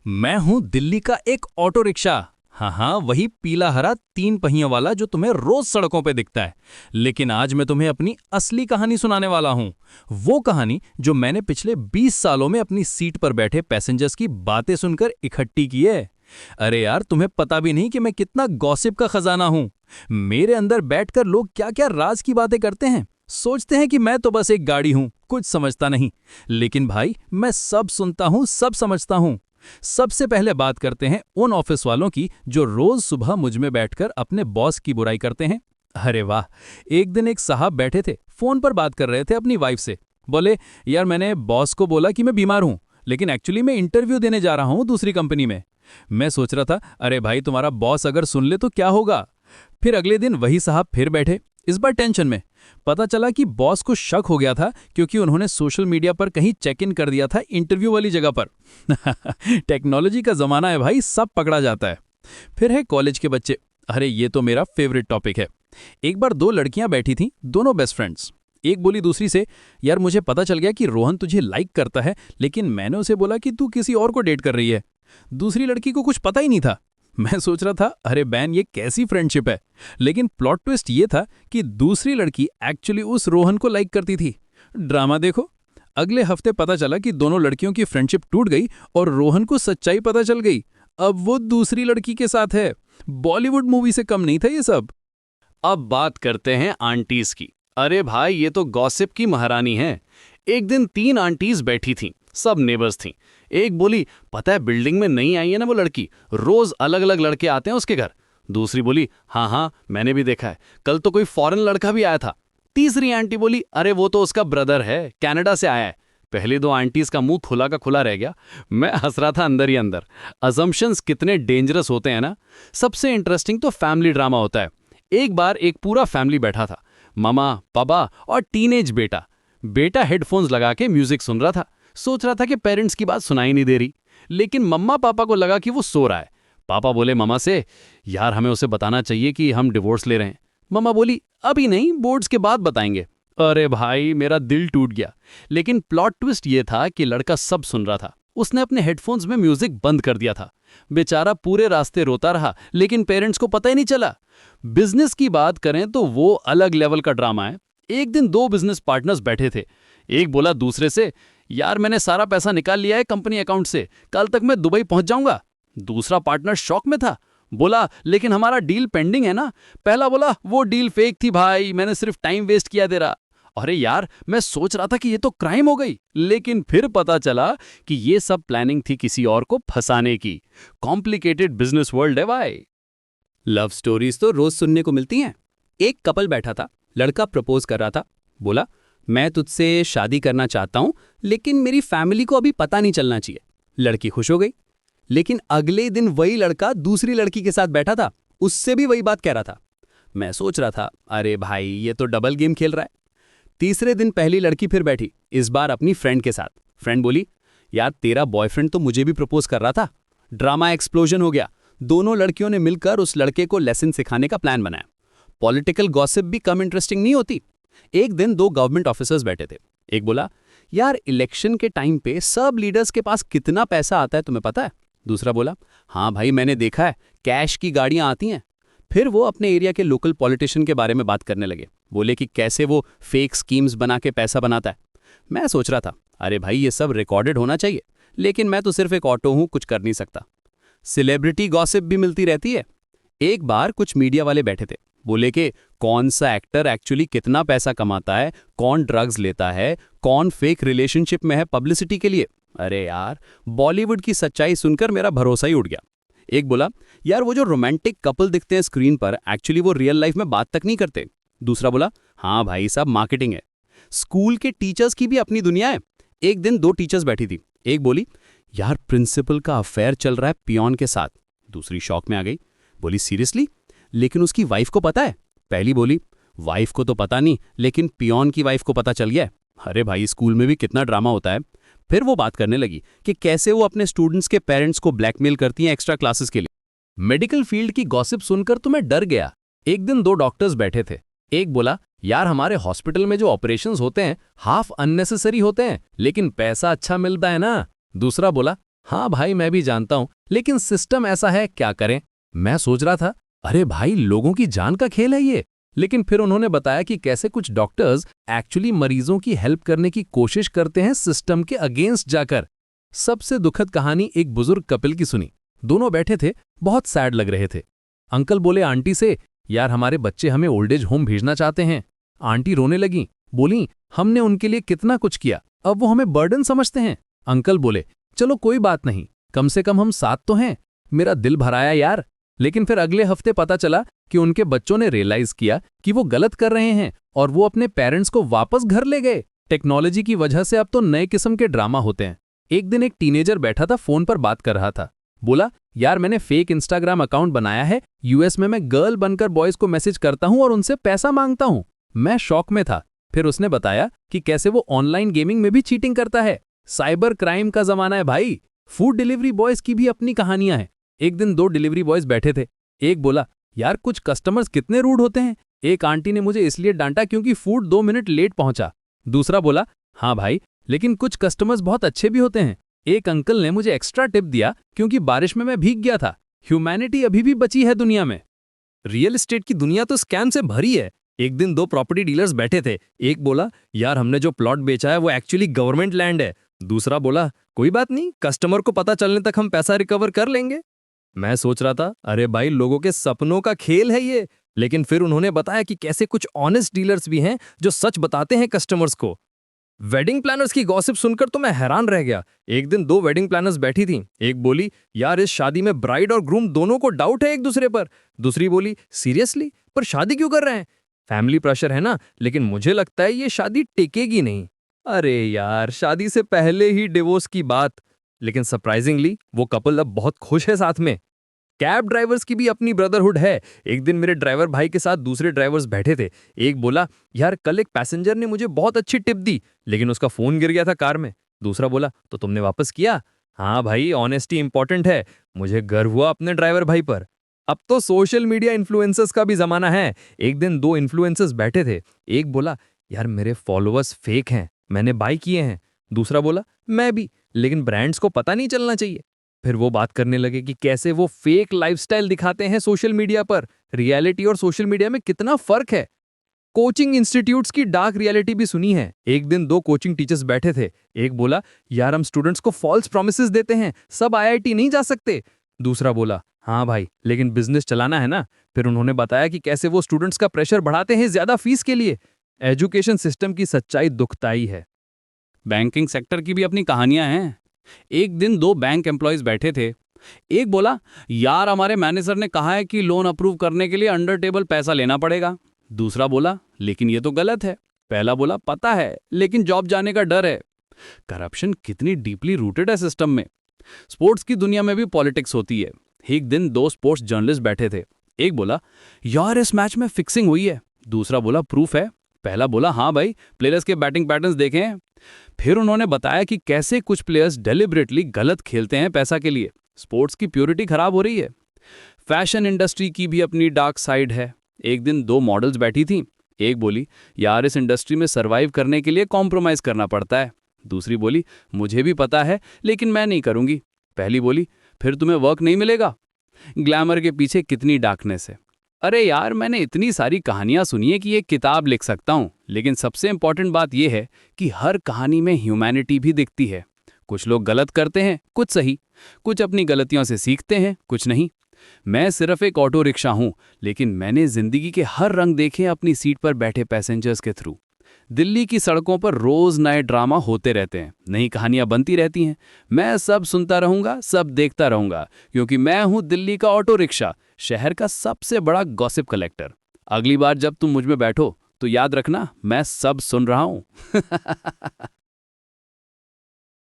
मैं हूं दिल्ली का एक ऑटो रिक्शा। हाँ हाँ, वही पीला हरा 3 पहियों वाला जो तुम्हें रोज सड़कों पे दिखता है। लेकिन आज मैं तुम्हें अपनी असली कहानी सुनाने वाला हूं। वो कहानी जो मैंने पिछले 20 सालों में अपनी सीट पर बैठे पैसेंजर्स की बातें सुनकर इकट्ठी की है। अरे यार, तुम्हें पता भी नहीं कि मैं कितना गॉसिप का खजाना हूं। मेरे अंदर बैठकर लोग क्या क्या राज की बातें करते हैं। सोचते हैं कि मैं तो बस एक गाड़ी हूं, कुछ समझता नहीं। लेकिन भाई, मैं सब सुनता हूं, सब समझता हूं। सबसे पहले बात करते हैं उन ऑफिस वालों की जो रोज सुबह मुझ में बैठकर अपने बॉस की बुराई करते हैं। अरे वाह, एक दिन एक साहब बैठे थे, फोन पर बात कर रहे थे अपनी वाइफ से। बोले, यार मैंने बॉस को बोला कि मैं बीमार हूं, लेकिन एक्चुअली मैं इंटरव्यू देने जा रहा हूं दूसरी कंपनी में। मैं सोच रहा था, अरे भाई, तुम्हारा बॉस अगर सुन ले तो क्या होगा। फिर अगले दिन वही साहब फिर बैठे, इस बार टेंशन में। पता चला कि बॉस को शक हो गया था क्योंकि उन्होंने सोशल मीडिया पर कहीं चेक इन कर दिया था इंटरव्यू वाली जगह पर। टेक्नोलॉजी का जमाना है भाई, सब पकड़ा जाता है। फिर है कॉलेज के बच्चे। अरे ये तो मेरा फेवरेट टॉपिक है। एक बार दो लड़कियां बैठी थीं, दोनों बेस्ट फ्रेंड्स। एक बोली दूसरी से, यार मुझे पता चल गया कि रोहन तुझे लाइक करता है, लेकिन मैंने उसे बोला कि तू किसी और को डेट कर रही है। दूसरी लड़की को कुछ पता ही नहीं था। मैं सोच रहा था, अरे बैन, ये कैसी फ्रेंडशिप है। लेकिन प्लॉट ट्विस्ट ये था कि दूसरी लड़की एक्चुअली उस रोहन को लाइक करती थी। ड्रामा देखो। अगले हफ्ते पता चला कि दोनों लड़कियों की फ्रेंडशिप टूट गई और रोहन को सच्चाई पता चल गई। अब वो दूसरी लड़की के साथ है। बॉलीवुड मूवी से कम नहीं था ये सब। अब बात करते हैं आंटीज की। अरे भाई, ये तो गॉसिप की महारानी है। एक दिन 3 आंटीज बैठी थीं, सब नेबर्स थीं। एक बोली, पता है बिल्डिंग में नई आई है ना वो लड़की, रोज अलग अलग लड़के आते हैं उसके घर। दूसरी बोली, हाँ हाँ मैंने भी देखा है, कल तो कोई फॉरेन लड़का भी आया था। तीसरी आंटी बोली, अरे वो तो उसका ब्रदर है, कनाडा से आया है। पहली 2 आंटीज का मुंह खुला का खुला रह गया। मैं हंस रहा था अंदर ही अंदर। अजम्पशंस कितने डेंजरस होते हैं ना। सबसे इंटरेस्टिंग तो फैमिली ड्रामा होता है। एक बार एक पूरा फैमिली बैठा था, ममा, पापा और टीनेज बेटा। बेटा हेडफोन्स लगा के म्यूजिक सुन रहा था, सोच रहा था कि पेरेंट्स की बात सुनाई नहीं दे रही। लेकिन मम्मा पापा को लगा कि वो सो रहा है। पापा बोले मम्मा से, यार हमें उसे बताना चाहिए कि हम डिवोर्स ले रहे हैं। मम्मा बोली, अभी नहीं, बोर्ड्स के बाद बताएंगे। अरे भाई, मेरा दिल टूट गया। लेकिन प्लॉट ट्विस्ट ये था कि लड़का सब सुन रहा था। उसने अपने हेडफोन्स में म्यूजिक बंद कर दिया था। बेचारा पूरे रास्ते रोता रहा, लेकिन पेरेंट्स को पता ही नहीं चला। बिजनेस की बात करें तो वो अलग लेवल का ड्रामा है। एक दिन 2 बिजनेस पार्टनर्स बैठे थे। एक बोला दूसरे से, यार मैंने सारा पैसा निकाल लिया है कंपनी अकाउंट से, कल तक मैं दुबई पहुंच जाऊंगा। दूसरा पार्टनर शॉक में था, बोला, लेकिन हमारा डील पेंडिंग है ना। पहला बोला, वो डील फेक थी भाई, मैंने सिर्फ टाइम वेस्ट किया तेरा। अरे यार, मैं सोच रहा था कि ये तो क्राइम हो गई, लेकिन फिर पता चला कि ये सब प्लानिंग थी किसी और को फंसाने की। कॉम्प्लिकेटेड बिजनेस वर्ल्ड है भाई। लव स्टोरीज तो रोज सुनने को मिलती हैं। एक कपल बैठा था, लड़का प्रपोज कर रहा था। बोला, मैं तुझसे शादी करना चाहता हूं, लेकिन मेरी फैमिली को अभी पता नहीं चलना चाहिए। लड़की खुश हो गई। लेकिन अगले दिन वही लड़का दूसरी लड़की के साथ बैठा था, उससे भी वही बात कह रहा था। मैं सोच रहा था, अरे भाई, ये तो डबल गेम खेल रहा है। तीसरे दिन पहली लड़की फिर बैठी, इस बार अपनी फ्रेंड के साथ। फ्रेंड बोली, यार तेरा बॉयफ्रेंड तो मुझे भी प्रपोज कर रहा था। ड्रामा एक्सप्लोजन हो गया। दोनों लड़कियों ने मिलकर उस लड़के को लेसन सिखाने का प्लान बनाया। पॉलिटिकल गॉसिप भी कम इंटरेस्टिंग नहीं होती। एक दिन 2 गवर्नमेंट ऑफिसर्स बैठे थे। एक बोला, यार इलेक्शन के टाइम पे सब लीडर्स के पास कितना पैसा आता है तुम्हें पता है? दूसरा बोला, हाँ भाई मैंने देखा है, कैश की गाड़ियां आती हैं। फिर वो अपने एरिया के लोकल पॉलिटिशियन के बारे में बात करने लगे। बोले कि कैसे वो फेक स्कीम्स बना के पैसा बनाता है। मैं सोच रहा था, अरे भाई ये सब रिकॉर्डेड होना चाहिए, लेकिन मैं तो सिर्फ एक ऑटो हूं, कुछ कर नहीं सकता। सेलिब्रिटी गॉसिप भी मिलती रहती है। एक बार कुछ मीडिया वाले बैठे थे। बोले कि कौन सा एक्टर एक्चुअली कितना पैसा कमाता है, कौन ड्रग्स लेता है, कौन फेक रिलेशनशिप में है पब्लिसिटी के लिए। अरे यार, बॉलीवुड की सच्चाई सुनकर मेरा भरोसा ही उठ गया। एक बोला, यार वो जो रोमांटिक कपल दिखते हैं स्क्रीन पर, एक्चुअली वो रियल लाइफ में बात तक नहीं करते। दूसरा बोला, हाँ भाई सब मार्केटिंग है। स्कूल के टीचर्स की भी अपनी दुनिया है। एक दिन 2 टीचर्स बैठी थी। एक बोली, यार प्रिंसिपल का अफेयर चल रहा है पियोन के साथ। दूसरी शॉक में आ गई, बोली सीरियसली, लेकिन उसकी वाइफ को पता है? पहली बोली, वाइफ को तो पता नहीं, लेकिन पियोन की वाइफ को पता चल गया है। अरे भाई, स्कूल में भी कितना ड्रामा होता है। फिर वो बात करने लगी कि कैसे वो अपने स्टूडेंट्स के पेरेंट्स को ब्लैकमेल करती हैं एक्स्ट्रा क्लासेस के लिए। मेडिकल फील्ड की गॉसिप सुनकर तो मैं डर गया। एक दिन 2 डॉक्टर्स बैठे थे। एक बोला, यार हमारे हॉस्पिटल में जो ऑपरेशंस होते हैं हाफ अननेसेसरी होते हैं, लेकिन पैसा अच्छा मिलता है ना। दूसरा बोला, हाँ भाई मैं भी जानता हूँ, लेकिन सिस्टम ऐसा है, क्या करें। मैं सोच रहा था, अरे भाई लोगों की जान का खेल है ये। लेकिन फिर उन्होंने बताया कि कैसे कुछ डॉक्टर्स एक्चुअली मरीजों की हेल्प करने की कोशिश करते हैं सिस्टम के अगेंस्ट जाकर। सबसे दुखद कहानी एक बुजुर्ग कपिल की सुनी। दोनों बैठे थे, बहुत सैड लग रहे थे। अंकल बोले आंटी से, यार हमारे बच्चे हमें ओल्ड एज होम भेजना चाहते हैं। आंटी रोने लगी, बोली हमने उनके लिए कितना कुछ किया, अब वो हमें बर्डन समझते हैं। अंकल बोले चलो कोई बात नहीं, कम से कम हम साथ तो हैं। मेरा दिल भराया यार। लेकिन फिर अगले हफ्ते पता चला कि उनके बच्चों ने रियलाइज किया कि वो गलत कर रहे हैं और वो अपने पेरेंट्स को वापस घर ले गए। टेक्नोलॉजी की वजह से अब तो नए किस्म के ड्रामा होते हैं। एक दिन एक टीनेजर बैठा था, फोन पर बात कर रहा था। बोला यार मैंने फेक इंस्टाग्राम अकाउंट बनाया है, यूएस में मैं गर्ल बनकर बॉयज को मैसेज करता हूं और उनसे पैसा मांगता हूं। मैं शॉक में था। फिर उसने बताया कि कैसे वो ऑनलाइन गेमिंग में भी चीटिंग करता है। साइबर क्राइम का जमाना है भाई। फूड डिलीवरी बॉयज की भी अपनी कहानियां हैं। एक दिन 2 डिलीवरी बॉयज बैठे थे। एक बोला यार कुछ कस्टमर्स कितने रूड होते हैं, एक आंटी ने मुझे इसलिए डांटा क्योंकि फूड 2 मिनट लेट पहुंचा। दूसरा बोला हाँ भाई, लेकिन कुछ कस्टमर्स बहुत अच्छे भी होते हैं। एक अंकल ने मुझे एक्स्ट्रा टिप दिया क्योंकि बारिश में मैं भीग गया था। ह्यूमैनिटी अभी भी बची है दुनिया में। रियल एस्टेट की दुनिया तो स्कैम से भरी है। एक दिन 2 प्रॉपर्टी डीलर्स बैठे थे। एक बोला यार हमने जो प्लॉट बेचा है वो एक्चुअली गवर्नमेंट लैंड है। दूसरा बोला कोई बात नहीं, कस्टमर को पता चलने तक हम पैसा रिकवर कर लेंगे। मैं सोच रहा था अरे भाई लोगों के सपनों का खेल है ये। लेकिन फिर उन्होंने बताया कि कैसे कुछ ऑनेस्ट डीलर्स भी हैं जो सच बताते हैं कस्टमर्स को। वेडिंग प्लानर्स की गॉसिप सुनकर तो मैं हैरान रह गया। एक दिन 2 वेडिंग प्लानर्स बैठी थीं। एक बोली यार इस शादी में ब्राइड और ग्रूम दोनों को डाउट है एक दूसरे पर। दूसरी बोली सीरियसली, पर शादी क्यों कर रहे हैं? फैमिली प्रेशर है ना, लेकिन मुझे लगता है ये शादी टिकेगी नहीं। अरे यार शादी से पहले ही डिवोर्स की बात। लेकिन सरप्राइजिंगली वो कपल अब बहुत खुश है साथ में। कैब ड्राइवर्स की भी अपनी ब्रदरहुड है। एक दिन मेरे ड्राइवर भाई के साथ दूसरे ड्राइवर्स बैठे थे। एक बोला यार कल एक पैसेंजर ने मुझे बहुत अच्छी टिप दी, लेकिन उसका फोन गिर गया था कार में। दूसरा बोला तो तुमने वापस किया? हाँ भाई, ऑनेस्टी इंपॉर्टेंट है। मुझे गर्व हुआ अपने ड्राइवर भाई पर। अब तो सोशल मीडिया इन्फ्लुएंसर्स का भी जमाना है। एक दिन 2 इन्फ्लुएंसर्स बैठे थे। एक बोला यार मेरे फॉलोअर्स फेक हैं, मैंने बाय किए हैं। दूसरा बोला मैं भी, लेकिन ब्रांड्स को पता नहीं चलना चाहिए। फिर वो बात करने लगे कि कैसे वो फेक लाइफस्टाइल दिखाते हैं सोशल मीडिया पर। रियलिटी और सोशल मीडिया में कितना फर्क है। कोचिंग इंस्टीट्यूट्स की डार्क रियलिटी भी सुनी है। एक दिन 2 कोचिंग टीचर्स बैठे थे। एक बोला यार हम स्टूडेंट्स को फॉल्स प्रॉमिसेस देते हैं, सब आईआईटी नहीं जा सकते। दूसरा बोला हाँ भाई, लेकिन बिजनेस चलाना है ना। फिर उन्होंने बताया कि कैसे वो स्टूडेंट्स का प्रेशर बढ़ाते हैं ज्यादा फीस के लिए। एजुकेशन सिस्टम की सच्चाई दुखदाई है। बैंकिंग सेक्टर की भी अपनी कहानियां हैं। एक दिन 2 बैंक एम्प्लॉयज बैठे थे। एक बोला यार हमारे मैनेजर ने कहा है कि लोन अप्रूव करने के लिए अंडर टेबल पैसा लेना पड़ेगा। दूसरा बोला लेकिन ये तो गलत है। पहला बोला पता है, लेकिन जॉब जाने का डर है। करप्शन कितनी डीपली रूटेड है सिस्टम में। स्पोर्ट्स की दुनिया में भी पॉलिटिक्स होती है। एक दिन 2 स्पोर्ट्स जर्नलिस्ट बैठे थे। एक बोला यार इस मैच में फिक्सिंग हुई है। दूसरा बोला प्रूफ है? पहला बोला हाँ भाई, प्लेयर्स के बैटिंग पैटर्न्स देखे हैं। फिर उन्होंने बताया कि कैसे कुछ प्लेयर्स डेलिबरेटली गलत खेलते हैं पैसा के लिए। स्पोर्ट्स की प्योरिटी खराब हो रही है। फैशन इंडस्ट्री की भी अपनी डार्क साइड है। एक दिन 2 मॉडल्स बैठी थीं। एक बोली यार इस इंडस्ट्री में सरवाइव करने के लिए कॉम्प्रोमाइज करना पड़ता है। दूसरी बोली मुझे भी पता है, लेकिन मैं नहीं करूंगी। पहली बोली फिर तुम्हें वर्क नहीं मिलेगा। ग्लैमर के पीछे कितनी डार्कनेस है। अरे यार मैंने इतनी सारी कहानियां सुनी है कि एक किताब लिख सकता हूं। लेकिन सबसे इंपॉर्टेंट बात यह है कि हर कहानी में ह्यूमैनिटी भी दिखती है। कुछ लोग गलत करते हैं, कुछ सही। कुछ अपनी गलतियों से सीखते हैं, कुछ नहीं। मैं सिर्फ एक ऑटो रिक्शा हूं, लेकिन मैंने जिंदगी के हर रंग देखे अपनी सीट पर बैठे पैसेंजर्स के थ्रू। दिल्ली की सड़कों पर रोज नए ड्रामा होते रहते हैं, नई कहानियां बनती रहती हैं। मैं सब सुनता रहूंगा, सब देखता रहूंगा, क्योंकि मैं हूं दिल्ली का ऑटो रिक्शा, शहर का सबसे बड़ा गॉसिप कलेक्टर। अगली बार जब तुम मुझ में बैठो तो याद रखना मैं सब सुन रहा हूं।